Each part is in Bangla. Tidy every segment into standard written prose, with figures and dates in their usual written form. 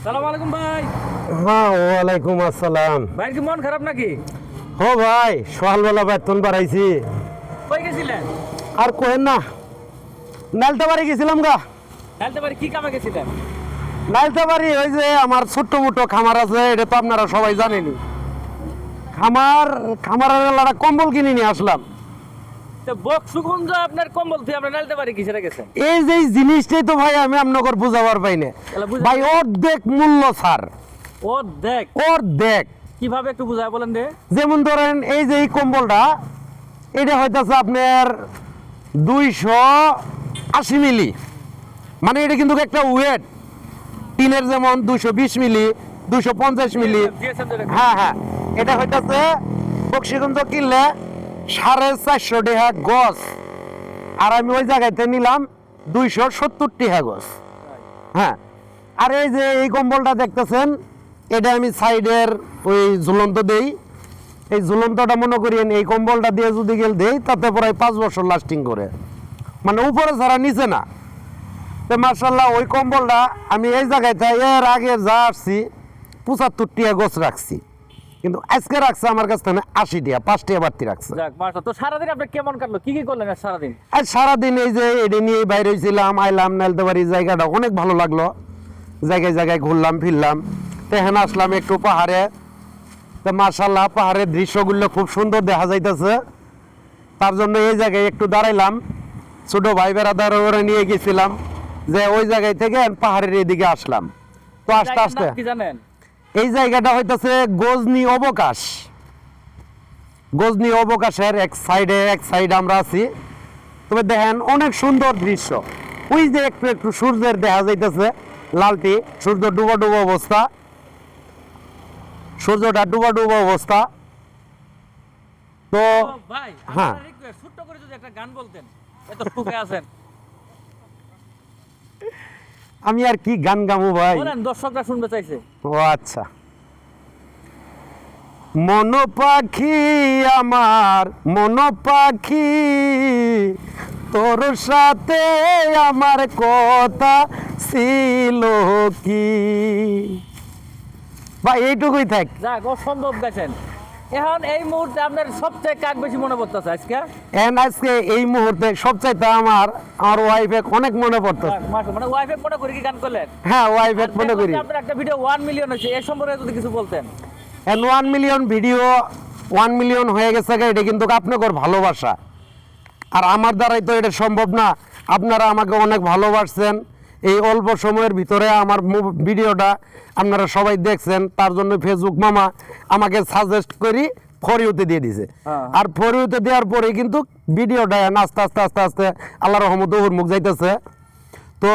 সালাম আলাইকুম ভাই। হ্যাঁ, ওয়ালাইকুম আসসালাম। ভাই কি মন খারাপ নাকি? ও ভাই, সকালবেলা বেতন বাড়াইছি। কই গেছিলেন? আর কোহেন না, নালতে বাড়ি গেছিলাম গা। খেলতে পারি কি কামে গেছিলেন? নালতে বাড়ি ওই যে আমার ছোট্ট মোটো খামার আছে, এটা তো আপনারা সবাই জানেনি। খামারের একটা কম্বল কিনে নিয়ে আসলাম। তো বক সুগন্ধ আপনার কম্বল তুই আপনার নালতে পারি কিসের গেছেন? এই যে এই জিনিসটাই তো ভাই আমি আপনাকে বুঝাবার পাই না। তাহলে বুঝা- ভাই অর্ধেক মূল্য ছাড়, ও দেখ অর্ধেক। কিভাবে একটু বুঝায় বলেন রে। যেমন ধরেন এই যে এই কম্বলটা, এটা হইতেছে আপনার 280 মিলি, মানে এটা কিন্তু একটা ওয়েট। টিনের যেমন 220 মিলি, 250 মিলি। দিয়েছেন তো এটা। হ্যাঁ হ্যাঁ, এটা হইতেছে বক্সিগঞ্জ কিনলে 450 টাকা গজ, আর আমি ওই জায়গাতে নিলাম 270 টাকা গজ। হ্যাঁ, আর এই যে এই কম্বলটা দেখতেছেন, এটা আমি সাইডের ওই ঝুলন্ত দেই। এই ঝুলন্তটা মনে করিয়েন এই কম্বলটা দিয়ে যদি গেল দেই, তাতে প্রায় 5 বছর লাস্টিং করে, মানে উপরে ছাড়া নিচে না। তো মার্শাল্লাহ ওই কম্বলটা আমি এই জায়গায় এর আগে যা আসছি 75 টাকা গছ রাখছি, কিন্তু আজকে রাখছে আমার কাছ থেকে 80 টাকা, 5 টাকা বাড়তি রাখছে। যাক মাশাআল্লাহ। তো সারাদিন আপনি কেমন কাটলো, কি কি করলেন আজ সারাদিন? আর সারাদিন এই যে এটা নিয়ে বাইরে হয়েছিলাম, আইলাম নালতেবাড়ি। জায়গাটা অনেক ভালো লাগলো, জায়গায় জায়গায় ঘুরলাম ফিরলাম। তো এখানে আসলাম একটু পাহাড়ে। তো মার্শাল্লাহ পাহাড়ের দৃশ্যগুলো খুব সুন্দর দেখা যাইতেছে, তার জন্য এই জায়গায় একটু দাঁড়াইলাম। ছোট ভাই বেড়াদার ওরা নিয়ে গেছিলাম, যে ওই জায়গায় থেকে পাহাড়ের এদিকে আসলাম। তো আস্তে জায়গার আস্তে নাম কি জানেন? এই জায়গাটা হইতেছে গজনি অবকাশ। গজনি অবকাশের এক সাইডে আমরা আছি। তবে দেখেন অনেক সুন্দর দৃশ্য। ওই যে একটু একটু সূর্যের দেখা যাইতেছে লালটি, সূর্য ডুবো ডুবো অবস্থা, সূর্যটা ডুবো ডুবো অবস্থা। তো ও ভাই হ্যাঁ। আমার রিকোয়েস্ট ছোট্ট করে যদি একটা গান বলতেন, এত সুখে আছেন। আমি আর কি গান গামু ভাই। বলেন, দর্শকরা শুনতে চাইছে। ও আচ্ছা। মন পাখি আমার, মন পাখি, তোর সাথে আমার কথা ছিল কি। ভাই এইটুকুই থাক। যাক অসম্ভব গেছেন। এখন এই মুহূর্তে আপনার সবচেয়ে কাক বেশি মনে পড়তেছে আজকে? আজকে এই মুহূর্তে সবচাইতে আমার ওয়াইফে অনেক মনে পড়তো। যাক, মাশাআল্লাহ। মানে ওয়াইফে মনে করে কি গান করলেন? হ্যাঁ, ওয়াইফে আর মনে দেখলাম করি। যে আপনার একটা ভিডিও 1 মিলিয়ন হয়েছে, এর সম্পর্কে যদি কিছু বলতেন। 1 মিলিয়ন ভিডিও, 1 মিলিয়ন হয়ে গেছে, এটা কিন্তু আপনাদের ভালোবাসা। আর আমার দ্বারাই তো এটা সম্ভব না। আপনারা আমাকে অনেক ভালোবাসছেন, এই অল্প সময়ের ভিতরে আমার ভিডিওটা আপনারা সবাই দেখছেন, তার জন্য ফেসবুক মামা আমাকে সাজেস্ট করি ফর ইউতে দিয়ে দিছে। হ্যাঁ। আর ফর ইউতে দেওয়ার পরে কিন্তু ভিডিওটা আস্তে আস্তে আস্তে আস্তে আল্লাহর রহমতে ওর মুখ যাইতেছে। তো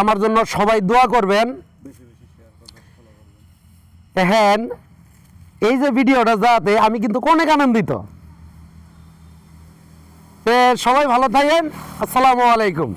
আমার জন্য সবাই দোয়া করবেন। হ্যাঁ, এই যে ভিডিওটা যাতে আমি কিন্তু অনেক আনন্দিত। সবাই ভালো থাকেন। আসসালামু আলাইকুম।